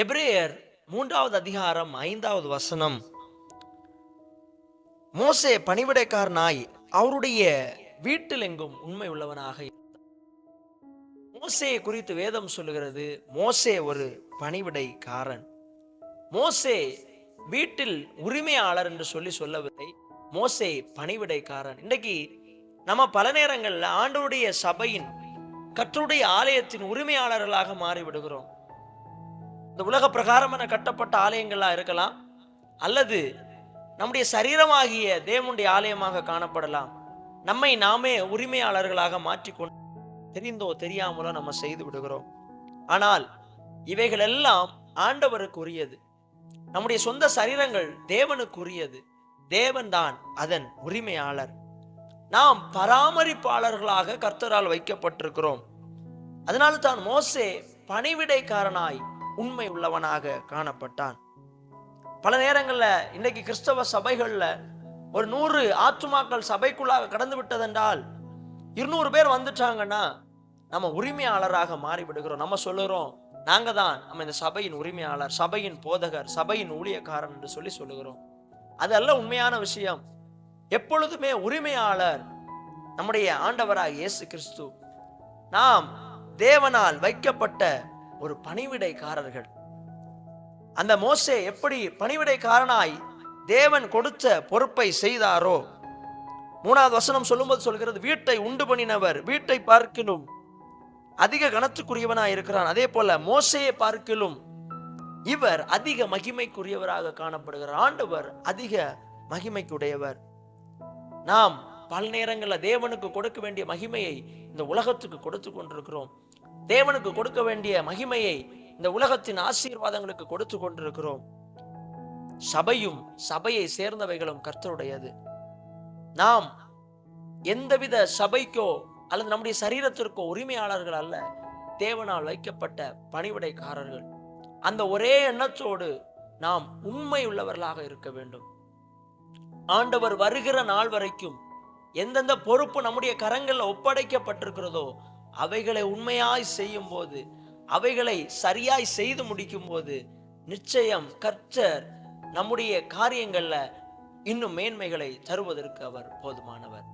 எபிரேயர் 3வது அதிகாரம் 5வது வசனம். மோசே பணிவிடைக்காரனாய் அவருடைய வீட்டில் எங்கும் உண்மை உள்ளவனாக. மோசே குறித்து வேதம் சொல்லுகிறது, மோசே ஒரு பணிவிடைக்காரன். மோசே வீட்டில் உரிமையாளர் என்று சொல்லவில்லை, மோசே பணிவிடைக்காரன். இன்றைக்கு நம்ம பல நேரங்களில் ஆண்டவருடைய சபையின் கர்த்தருடைய ஆலயத்தின் உரிமையாளர்களாக மாறிவிடுகிறோம். இந்த உலக பிரகாரமான கட்டப்பட்ட ஆலயங்களா இருக்கலாம், அல்லது நம்முடைய சரீரமாகிய தேவனுடைய ஆலயமாக காணப்படலாம். நம்மை நாமே உரிமையாளர்களாக மாற்றிக்கொண்டு தெரிந்தோ தெரியாமலோ நம்ம செய்து விடுகிறோம். ஆனால் இவைகள் எல்லாம் ஆண்டவருக்கு உரியது. நம்முடைய சொந்த சரீரங்கள் தேவனுக்கு உரியது. தேவன் தான் அதன் உரிமையாளர். நாம் பராமரிப்பாளர்களாக கர்த்தரால் வைக்கப்பட்டிருக்கிறோம். அதனால தான் மோசே பணிவிடைக்காரனாய் உண்மை உள்ளவனாக காணப்பட்டான். பல நேரங்களில் இன்றைக்கு கிறிஸ்தவ சபைகளில் ஒரு 100 ஆத்துமாக்கள் சபைக்குள்ளாக கடந்து விட்டதென்றால் 200 பேர் வந்துட்டாங்கன்னா நம்ம உரிமையாளராக மாறிவிடுகிறோம். நம்ம சொல்லுகிறோம், நாங்க தான் நம்ம இந்த சபையின் உரிமையாளர், சபையின் போதகர், சபையின் ஊழியக்காரன் என்று சொல்லுகிறோம். அதல்ல உண்மையான விஷயம். எப்பொழுதுமே உரிமையாளர் நம்முடைய ஆண்டவராக இயேசு கிறிஸ்து. நாம் தேவனால் வைக்கப்பட்ட ஒரு பணிவிடைக்காரர்கள். அந்த மோசே எப்படி பணிவிடைக்காரனாய் தேவன் கொடுத்த பொறுப்பை செய்தாரோ, 3வது வசனம் சொல்லும்போது சொல்கிறது, வீட்டை உண்டு பண்ணினவர் வீட்டை பார்க்கிலும் அதிக கனத்துக்குரியவனாய் இருக்கிறான். அதே போல மோசையை பார்க்கிலும் இவர் அதிக மகிமைக்குரியவராக காணப்படுகிறார். ஆண்டவர் அதிக மகிமைக்குடையவர். நாம் பல நேரங்களில் தேவனுக்கு கொடுக்க வேண்டிய மகிமையை இந்த உலகத்துக்கு கொடுத்து கொண்டிருக்கிறோம். தேவனுக்கு கொடுக்க வேண்டிய மகிமையை இந்த உலகத்தின் ஆசீர்வாதங்களுக்கு கொடுத்து கொண்டிருக்கிறோம். சபையும் சபையை சேர்ந்தவைகளும் கர்த்தருடையது. நாம் எந்தவித சபைக்கோ அல்லது நம்முடைய சரீரத்திற்கோ உரிமையாளர்கள் அல்ல, தேவனால் வைக்கப்பட்ட பணிவிடைக்காரர்கள். அந்த ஒரே எண்ணத்தோடு நாம் உண்மை உள்ளவர்களாக இருக்க வேண்டும். ஆண்டவர் வருகிற நாள் வரைக்கும் எந்தெந்த பொறுப்பு நம்முடைய கரங்களில் ஒப்படைக்கப்பட்டிருக்கிறதோ அவைகளை உண்மையாய் செய்யும் போது, அவைகளை சரியாய் செய்து முடிக்கும் போது நிச்சயம் கர்த்தர் நம்முடைய காரியங்கள்ல இன்னும் மேன்மைகளை தருவதற்கு அவர் போதுமானவர்.